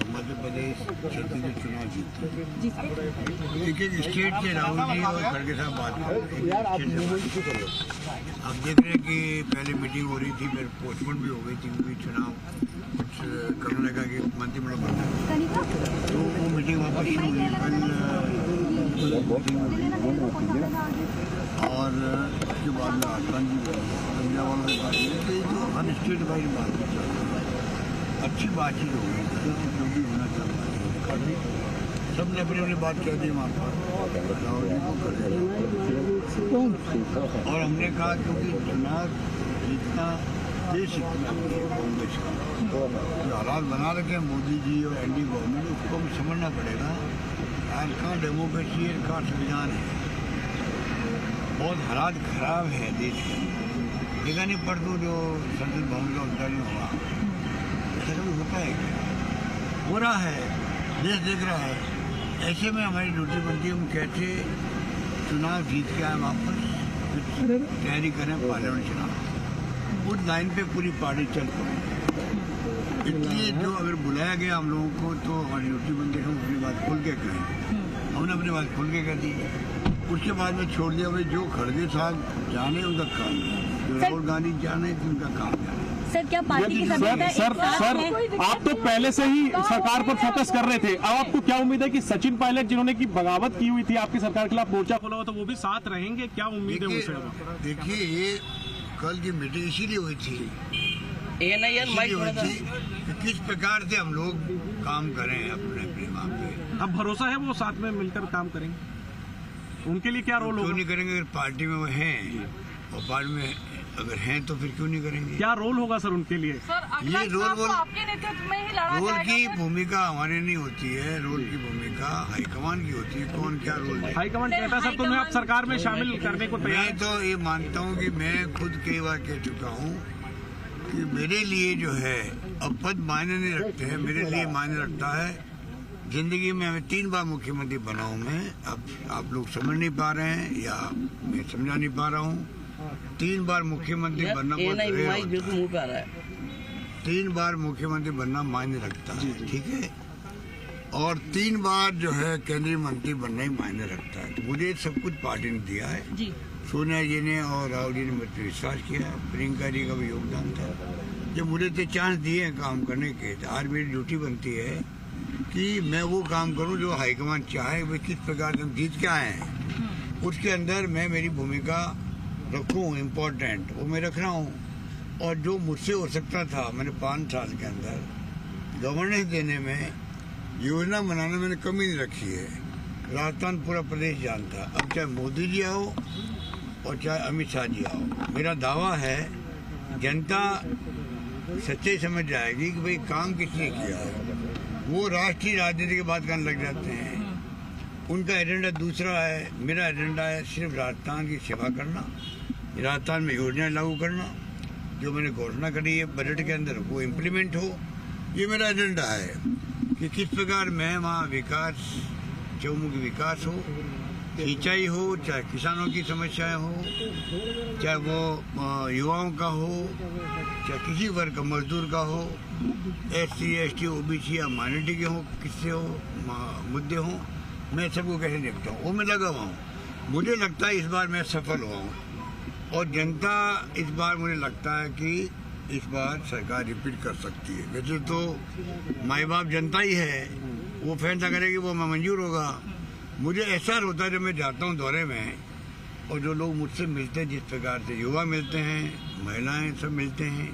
मध्य प्रदेश छत्तीसगढ़ चुनाव जीते एक एक स्टेट के राहुल जी और खड़गे साहब बात कर रहे हैं। आप देख रहे हैं कि पहले मीटिंग हो रही थी, फिर पोस्टपोन भी हो गई थी क्योंकि चुनाव कुछ करने लगा कि मंत्रिमंडल बनना, तो वो मीटिंग वापस शुरू हुई कल और उसके बाद में आसमान जी पंजाब वालों ने बात की जो हर स्टेट वाइज बात चल रही है, अच्छी बातचीत हो गई, जो भी होना चाहता है सब ने अपनी अपनी बात कर दी वहाँ पर राहुल जी को कर दिया। और हमने कहा क्योंकि चुनाव जीतना देश इतना कांग्रेस का जो हालात बना रखे मोदी जी और एनडीए गवर्नमेंट, उसको भी समझना पड़ेगा। आज कहाँ डेमोक्रेसी है, कहाँ संविधान है, बहुत हालात खराब है देश के। देखा नहीं परसों जो संसद भवन का उद्घाटन हुआ, ऐसा कभी होता है क्या? हो रहा है, देश देख रहा है। ऐसे में हमारी ड्यूटी बनती है हम कैसे चुनाव जीत के आए वापस, तैयारी करें पार्लियामेंट चुनाव, उस लाइन पे पूरी पार्टी चल पड़ी। इसलिए जो अगर बुलाया गया हम लोगों को तो हमारी ड्यूटी बनती है हम अपनी बात खोल के कहें। हमने अपनी बात खोल के कह दी, उसके बाद में छोड़ दिया भाई जो खड़गे साहब जाने उनका काम है, जो राहुल गांधी जाने उनका काम है। सर क्या पार्टी की सर आप तो पहले से ही सरकार पर फोकस कर रहे थे, अब आपको क्या उम्मीद है कि सचिन पायलट जिन्होंने की बगावत की हुई थी आपकी सरकार के खिलाफ मोर्चा खोला हुआ था, वो भी साथ रहेंगे? क्या उम्मीद है उनसे? देखिए ये कल की मीटिंग इसीलिए हुई थी किस प्रकार से हम लोग काम करें अपने वहाँ पे। अब भरोसा है वो साथ में मिलकर काम करेंगे? उनके लिए क्या रोल होगा? क्यों नहीं करेंगे? अगर पार्टी में वो हैं और पार्टी में अगर हैं तो फिर क्यों नहीं करेंगे? क्या रोल होगा सर उनके लिए? ये रोल रोल की भूमिका हमारी नहीं होती है, रोल की भूमिका हाईकमान की होती है। कौन क्या रोल है? हाईकमान कहता है सर तुम्हें आप सरकार में शामिल करने को तैयार। मैं तो ये मानता हूँ कि मैं खुद कई बार कह चुका हूँ कि मेरे लिए जो है अब पद मायने नहीं रखते हैं, मेरे लिए मायने रखता है जिंदगी में। मैं 3 बार मुख्यमंत्री बना हूँ मैं, अब आप लोग समझ नहीं पा रहे हैं या मैं समझा नहीं पा रहा हूँ। 3 बार मुख्यमंत्री बनना बहुत रेयर होता है। 3 बार मुख्यमंत्री बनना मायने रखता है, ठीक है। और 3 बार जो है केंद्रीय मंत्री बनना ही मायने रखता है। तो मुझे सब कुछ पार्टी ने दिया है, सोनिया जी ने और राहुल जी ने मुझ पर विश्वास किया, प्रियंका जी का भी योगदान था। जब मुझे तो चांस दिए हैं काम करने के, तो आज मेरी ड्यूटी बनती है कि मैं वो काम करूं जो हाईकमान चाहे। वे किस प्रकार से हम जीत के आए हैं उसके अंदर मैं मेरी भूमिका रखूं, इम्पोर्टेंट वो मैं रख रहा हूं। और जो मुझसे हो सकता था मैंने 5 साल के अंदर गवर्नेंस देने में, योजना बनाने में मैंने कमी नहीं रखी है। राजस्थान पूरा प्रदेश जानता, अब चाहे मोदी जी आओ और चाहे अमित शाह जी आओ, मेरा दावा है जनता सच्चाई समझ जाएगी कि भाई काम किसने किया है। वो राष्ट्रीय राजनीति की बात करने लग जाते हैं, उनका एजेंडा दूसरा है। मेरा एजेंडा है सिर्फ राजस्थान की सेवा करना, राजस्थान में योजनाएं लागू करना, जो मैंने घोषणा करी है बजट के अंदर वो इम्प्लीमेंट हो। ये मेरा एजेंडा है कि किस प्रकार मैं वहाँ विकास, चौमुखी विकास हो, सिंचाई हो, चाहे किसानों की समस्याएं हो, चाहे वो युवाओं का हो, चाहे किसी वर्ग का, मजदूर का हो, SC ST OBC या माइनॉरिटी के हो, किससे हो मुद्दे हो, मैं सबको कैसे निपटाऊँ वो मैं लगा हुआ हूँ। मुझे लगता है इस बार मैं सफल हुआ हूँ और जनता इस बार मुझे लगता है कि इस बार सरकार रिपीट कर सकती है। वैसे तो माई बाप जनता ही है, वो फैसला करेगी, वो मंजूर होगा। मुझे एहसास होता है जब मैं जाता हूँ दौरे में और जो लोग मुझसे मिलते हैं, जिस प्रकार से युवा मिलते हैं, महिलाएं सब मिलते हैं,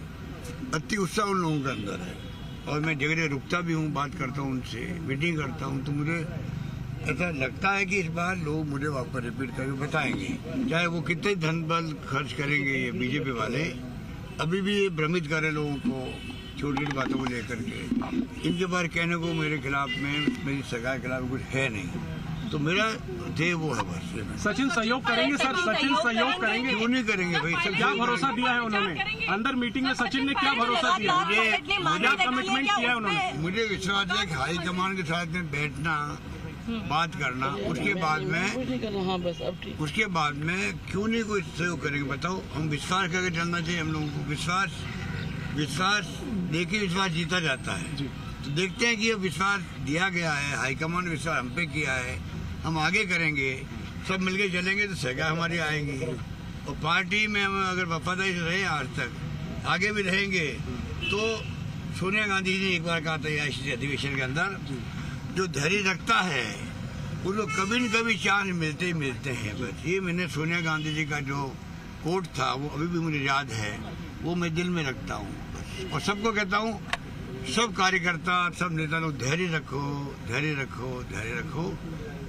अति उत्साह उन लोगों के अंदर है। और मैं जगह जगह रुकता भी हूँ, बात करता हूँ उनसे, मीटिंग करता हूँ, तो मुझे ऐसा लगता है कि इस बार लोग मुझे वापस रिपीट करके बताएंगे, चाहे वो कितने धन बल खर्च करेंगे। ये बीजेपी वाले अभी भी ये भ्रमित कर रहे लोगों को छोटी छोटी बातों को लेकर के। इनके बारे कहने को मेरे खिलाफ में, मेरी सरकार के खिलाफ कुछ है नहीं, तो मेरा ध्येय वो है बस। सचिन सहयोग करेंगे सर? सचिन सहयोग करेंगे? क्यों नहीं करेंगे भाई? सब क्या भरोसा दिया है उन्होंने अंदर मीटिंग में? सचिन ने क्या भरोसा दिया? मुझे कमिटमेंट किया है उन्होंने? मुझे विश्वास है कि हाईकमान के साथ में बैठना, बात करना, उसके बाद में क्यों नहीं कोई सहयोग करेंगे? बताओ, हम विश्वास करके चलना चाहिए हम लोगों को। विश्वास विश्वास देके विश्वास जीता जाता है। तो देखते हैं कि ये विश्वास दिया गया है, हाईकमान ने विश्वास हम पे किया है, हम आगे करेंगे, सब मिलके चलेंगे तो सरकार हमारी आएगी। और पार्टी में हम अगर वफादारी से रहे आज तक, आगे भी रहेंगे। तो सोनिया गांधी जी ने एक बार कहा था इस अधिवेशन के अंदर, जो धैर्य रखता है उसको कभी न कभी चांस मिलते ही मिलते हैं। बस ये मैंने सोनिया गांधी जी का जो कोट था वो अभी भी मुझे याद है, वो मैं दिल में रखता हूँ। और सबको कहता हूँ, सब कार्यकर्ता, सब नेता लोग धैर्य रखो, धैर्य रखो, धैर्य रखो।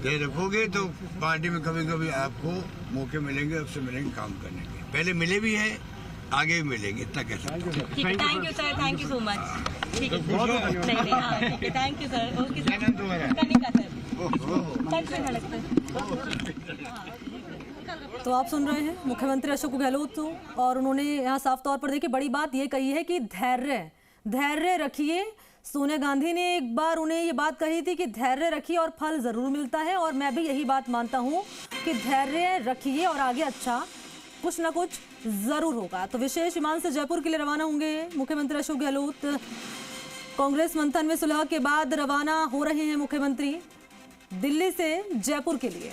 धैर्य रखोगे तो पार्टी में कभी कभी आपको मौके मिलेंगे, उससे मिलेंगे काम करने के। पहले मिले भी है, आगे भी मिलेंगे, इतना कह सकता हूँ। ठीक है, thank you sir, thank you so much. ठीक है, नहीं हाँ ठीक है, thank you sir. Okay sir, Kanika sir, तो आप सुन रहे हैं मुख्यमंत्री अशोक गहलोत और उन्होंने यहाँ साफ तौर पर देखिए बड़ी बात ये कही है कि धैर्य रखिए। सोनिया गांधी ने एक बार उन्हें ये बात कही थी कि धैर्य रखिए और फल जरूर मिलता है, और मैं भी यही बात मानता हूँ कि धैर्य रखिए और आगे अच्छा कुछ ना कुछ जरूर होगा। तो विशेष विमान से जयपुर के लिए रवाना होंगे मुख्यमंत्री अशोक गहलोत। कांग्रेस मंथन में सुलह के बाद रवाना हो रहे हैं मुख्यमंत्री दिल्ली से जयपुर के लिए।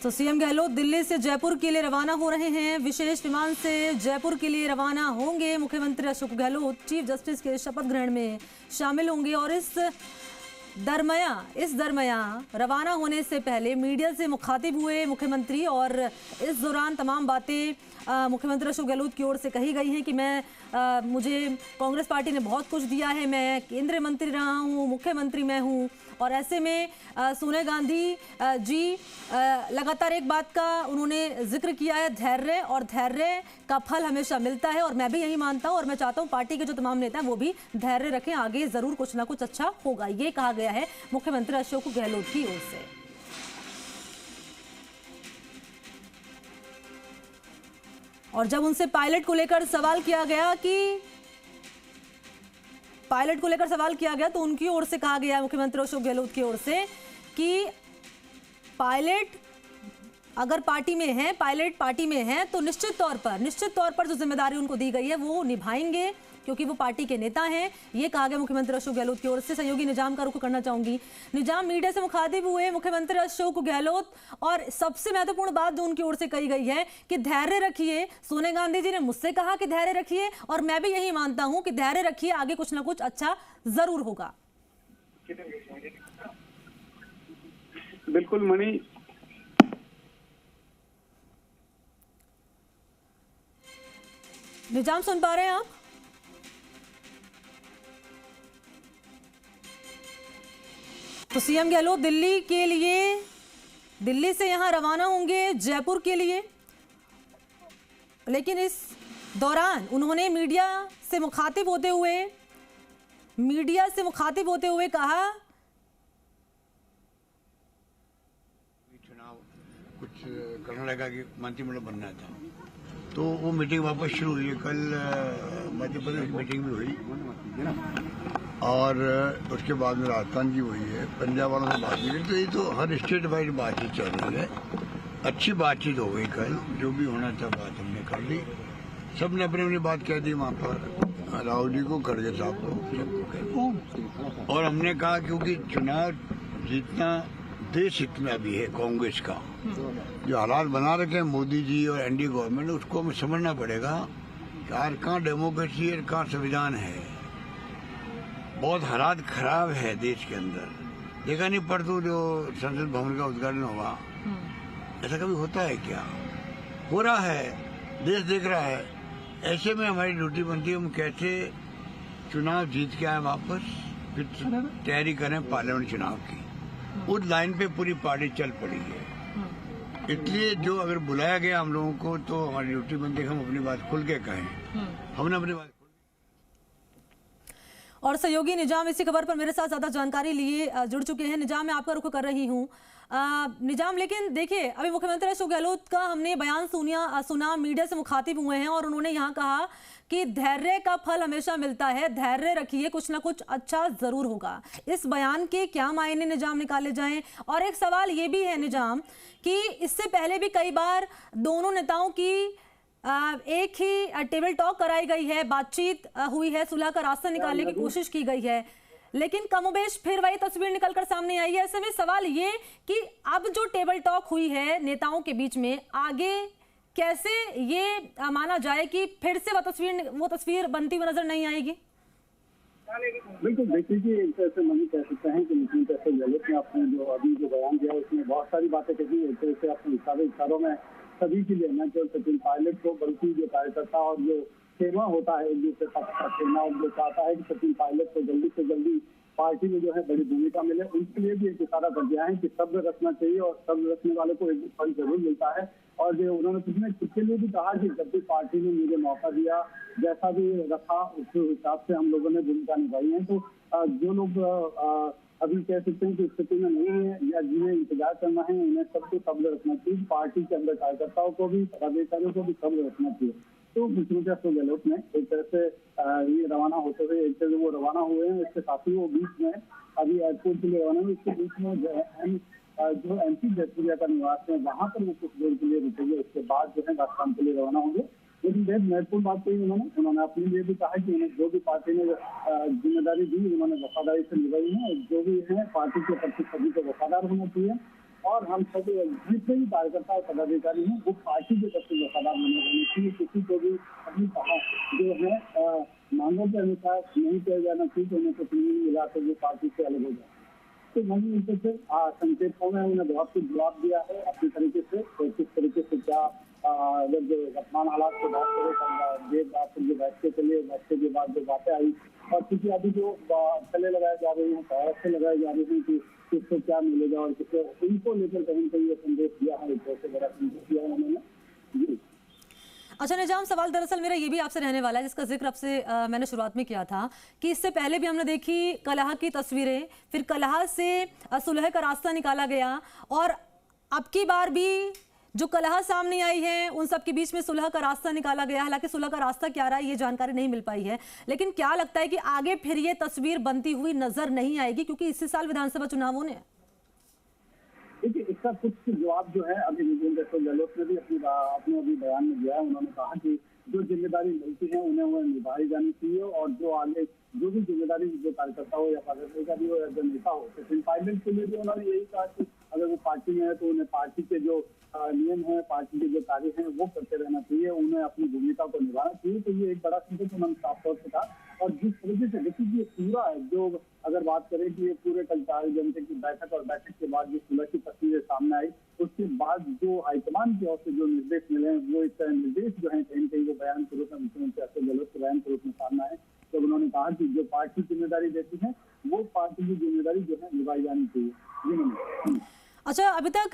तो सीएम गहलोत दिल्ली से जयपुर के लिए रवाना हो रहे हैं। विशेष विमान से जयपुर के लिए रवाना होंगे मुख्यमंत्री अशोक गहलोत। चीफ जस्टिस के शपथ ग्रहण में शामिल होंगे और इस दरमियान रवाना होने से पहले मीडिया से मुखातिब हुए मुख्यमंत्री, और इस दौरान तमाम बातें मुख्यमंत्री अशोक गहलोत की ओर से कही गई हैं कि मुझे कांग्रेस पार्टी ने बहुत कुछ दिया है, मैं केंद्रीय मंत्री रहा हूँ, मुख्यमंत्री मैं हूँ। और ऐसे में सोनिया गांधी जी लगातार एक बात का उन्होंने जिक्र किया है, धैर्य, और धैर्य का फल हमेशा मिलता है। और मैं भी यही मानता हूँ और मैं चाहता हूँ पार्टी के जो तमाम नेता हैं वो भी धैर्य रखें, आगे जरूर कुछ ना कुछ अच्छा होगा, ये कहा गया है मुख्यमंत्री अशोक गहलोत की ओर से। और जब उनसे पायलट को लेकर सवाल किया गया तो उनकी ओर से कहा गया मुख्यमंत्री अशोक गहलोत की ओर से कि पायलट अगर पार्टी में है, पायलट पार्टी में है तो निश्चित तौर पर जो जिम्मेदारी उनको दी गई है वो निभाएंगे, क्योंकि वो पार्टी के नेता हैं, ये कहा गया मुख्यमंत्री अशोक गहलोत की ओर से। सहयोगी निजाम का रुख करना चाहूंगी। निजाम, मीडिया से मुखातिब हुए मुख्यमंत्री अशोक गहलोत और सबसे महत्वपूर्ण बात जो उनकी ओर से कही गई है कि धैर्य रखिए। सोनिया गांधी जी ने मुझसे कहा कि धैर्य रखिए, और मैं भी यही मानता हूं कि धैर्य रखिए, आगे कुछ ना कुछ अच्छा जरूर होगा। बिल्कुल मणि, निजाम सुन पा रहे हैं आप? तो सीएम गहलोत दिल्ली से यहां रवाना होंगे जयपुर के लिए, लेकिन इस दौरान उन्होंने मीडिया से मुखातिब होते हुए कहा चुनाव कुछ कर्नाटक की मंत्रिमंडल बनना था, तो वो मीटिंग वापस शुरू हुई है। कल मध्य प्रदेश मीटिंग भी हुई और उसके बाद में राजस्थान की हुई है, पंजाब वालों से बात हुई। तो ये तो हर स्टेट वाइज बातचीत चल रही है, अच्छी बातचीत हो गई। कल जो भी होना था बात हमने कर ली, सब ने अपनी अपनी बात कह दी वहाँ पर, राहुल जी को, खड़गे साहब को, सबको कह दी। और हमने कहा क्योंकि चुनाव जीतना देश हित में अभी है, कांग्रेस का जो हालात बना रखे हैं मोदी जी और एनडीए गवर्नमेंट, उसको हमें समझना पड़ेगा कि यार कहाँ डेमोक्रेसी है, कहाँ संविधान है। बहुत हालात खराब है देश के अंदर। देखा नहीं परसों जो संसद भवन का उद्घाटन हुआ, ऐसा कभी होता है क्या? हो रहा है, देश देख रहा है। ऐसे में हमारी ड्यूटी बनती है हम कैसे चुनाव जीत के आए वापस, फिर तैयारी करें पार्लियामेंट चुनाव की। उस लाइन पे पूरी पार्टी चल पड़ी है। इसलिए जो अगर बुलाया गया हम लोगों को तो हमारी ड्यूटी बनती है हम अपनी बात खुल के कहें। हमने अपनी बात। और सहयोगी निजाम इसी खबर पर मेरे साथ ज्यादा जानकारी लिए जुड़ चुके हैं। निजाम, मैं आपका रुख कर रही हूँ। निजाम, लेकिन देखिए अभी मुख्यमंत्री अशोक गहलोत का हमने बयान सुना, मीडिया से मुखातिब हुए हैं और उन्होंने यहाँ कहा कि धैर्य का फल हमेशा मिलता है, धैर्य रखिए, कुछ ना कुछ अच्छा जरूर होगा। इस बयान के क्या मायने निजाम निकाले जाएं? और एक सवाल ये भी है निजाम कि इससे पहले भी कई बार दोनों नेताओं की एक ही टेबल टॉक कराई गई है, बातचीत हुई है, सुलह का रास्ता निकालने की कोशिश की गई है, लेकिन कमोबेश फिर वही तस्वीर निकलकर सामने आई है। ऐसे में सवाल ये कि अब जो टेबल टॉक हुई है नेताओं के बीच में, आगे कैसे ये माना जाए कि फिर से वो तस्वीर बनती हुई नजर नहीं आएगी? बिल्कुल, देखिए कि एक तरह से नहीं कह सकते हैं कि मुख्यमंत्री अशोक गहलोत ने आपने जो अभी जो बयान दिया उसमें बहुत सारी बातें कही। एक तरह से अपने इशारों में सभी के लिए, न केवल सचिन पायलट को बल्कि जो कार्यकर्ता और जो सेवा होता है एक दूसरे का सेना, और जो चाहता है कि सचिन पायलट को जल्दी से जल्दी पार्टी में जो है बड़ी भूमिका मिले, उनके लिए भी एक इशारा कर दिया है कि सब्र रखना चाहिए और सब्र रखने वाले को एक फल जरूर मिलता है। और जो उन्होंने खुद के लिए भी कहा कि जब भी पार्टी ने मुझे मौका दिया, जैसा भी रखा उस हिसाब से हम लोगों ने भूमिका निभाई है। तो जो लोग अभी कह सकते हैं कि स्थिति में नहीं है या जिन्हें इंतजार करना है, उन्हें सबको सब्र रखना चाहिए। पार्टी के अंदर कार्यकर्ताओं को भी, पदाधिकारियों को भी सब्र रखना चाहिए। तो मुख्यमंत्री अशोक गहलोत ने एक तरह से ये रवाना होते हुए, एक तरह वो रवाना हुए हैं, इसके साथ ही वो बीच में अभी एयरपोर्ट के लिए रवाना हुए। इसके बीच में जो MP जयपुरिया का निवास है वहां पर वो कुछ देर के लिए रुकेंगे, उसके बाद जो है राजस्थान के लिए रवाना होंगे। लेकिन बेहद महत्वपूर्ण बात कही उन्होंने अपने लिए भी कहा कि उन्हें जो भी पार्टी ने जिम्मेदारी दी उन्होंने वफादारी से निभाई है। जो भी है पार्टी के प्रति सभी को वफादार होना चाहिए, और हम सब जितने भी कार्यकर्ता और पदाधिकारी हैं वो पार्टी के प्रति वफादार होने चाहिए। किसी को भी अपनी जो है मांगों के अनुसार नहीं किया जाना चाहिए कि उन्हें कुछ नहीं मिला तो वो पार्टी से अलग हो जाए। तो मैंने इनसे संकेतों में उन्हें बहुत कुछ जवाब दिया है अपनी तरीके से। तो किस तरीके से क्या अगर जो वर्तमान हालात की बात करें, देर रात जो बैठके चले, बैठके के बाद जो बातें आई, और क्योंकि अभी जो चले लगाए जा रहे हैं, से लगाए जा रहे हैं कि किसको क्या मिलेगा और किसको, इनको लेकर कहीं कहीं ये संदेश दिया है, एक से बड़ा संदेश दिया है उन्होंने। जी अच्छा निजाम, सवाल दरअसल मेरा ये भी आपसे रहने वाला है, जिसका जिक्र आपसे मैंने शुरुआत में किया था कि इससे पहले भी हमने देखी कलह की तस्वीरें, फिर कलह से सुलह का रास्ता निकाला गया, और अब की बार भी जो कलह सामने आई है उन सब के बीच में सुलह का रास्ता निकाला गया। हालांकि सुलह का रास्ता क्या रहा है ये जानकारी नहीं मिल पाई है, लेकिन क्या लगता है कि आगे फिर ये तस्वीर बनती हुई नजर नहीं आएगी, क्योंकि इसी साल विधानसभा चुनाव होने हैं? देखिए, इसका कुछ जवाब जो है अभी मुख्यमंत्री अशोक गहलोत ने भी अपने अभी बयान में दिया है। उन्होंने कहा कि जो जिम्मेदारी मिलती है उन्हें वो निभाई जानी चाहिए, और जो आगे जो भी जिम्मेदारी जो कार्यकर्ता हो या पदाधिकारी हो या जो नेता हो, सचिन पायलट के लिए भी उन्होंने यही कहा कि अगर वो पार्टी में है तो उन्हें पार्टी के जो नियम है, पार्टी के जो कार्य हैं वो करते रहना चाहिए, उन्हें अपनी भूमिका को निभाना चाहिए। तो ये एक बड़ा संकेत उन्होंने साफ तौर से कहा। और जिस तरीके से देखिए ये पूरा जो अगर बात करें कि ये पूरे कल 4 घंटे की बैठक और बैठक के बाद जो सुलह की तस्वीरें सामने आई, उसके बाद जो हाईकमान की ओर से जो निर्देश मिले हैं वो एक निर्देश जो है कहीं कहीं वो बयान के रूप में मुख्यमंत्री अशोक गहलोत के बयान के रूप में सामने आए। तो उन्होंने कहा कि जो पार्टी जिम्मेदारी देती है वो पार्टी की जिम्मेदारी जो है निभाई जानी चाहिए। अच्छा, अभी तक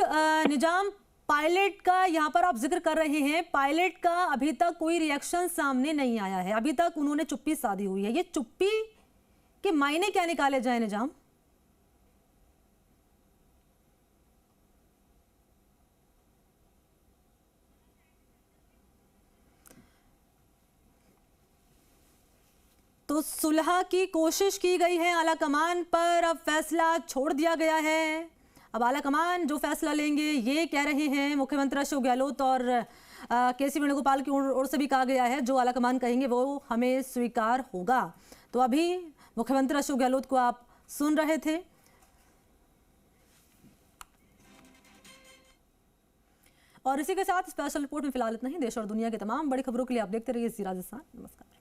निजाम पायलट का यहाँ पर आप जिक्र कर रहे हैं, पायलट का अभी तक कोई रिएक्शन सामने नहीं आया है, अभी तक उन्होंने चुप्पी साधी हुई है। ये चुप्पी के मायने क्या निकाले जाए निजाम? तो सुलह की कोशिश की गई है आला कमान पर, अब फैसला छोड़ दिया गया है। अब आला कमान जो फैसला लेंगे ये कह रहे हैं मुख्यमंत्री अशोक गहलोत, और KC वेणुगोपाल की ओर से भी कहा गया है जो आला कमान कहेंगे वो हमें स्वीकार होगा। तो अभी मुख्यमंत्री अशोक गहलोत को आप सुन रहे थे। और इसी के साथ स्पेशल रिपोर्ट में फिलहाल इतना ही। देश और दुनिया के तमाम बड़ी खबरों के लिए आप देखते रहिए जी राजस्थान। नमस्कार।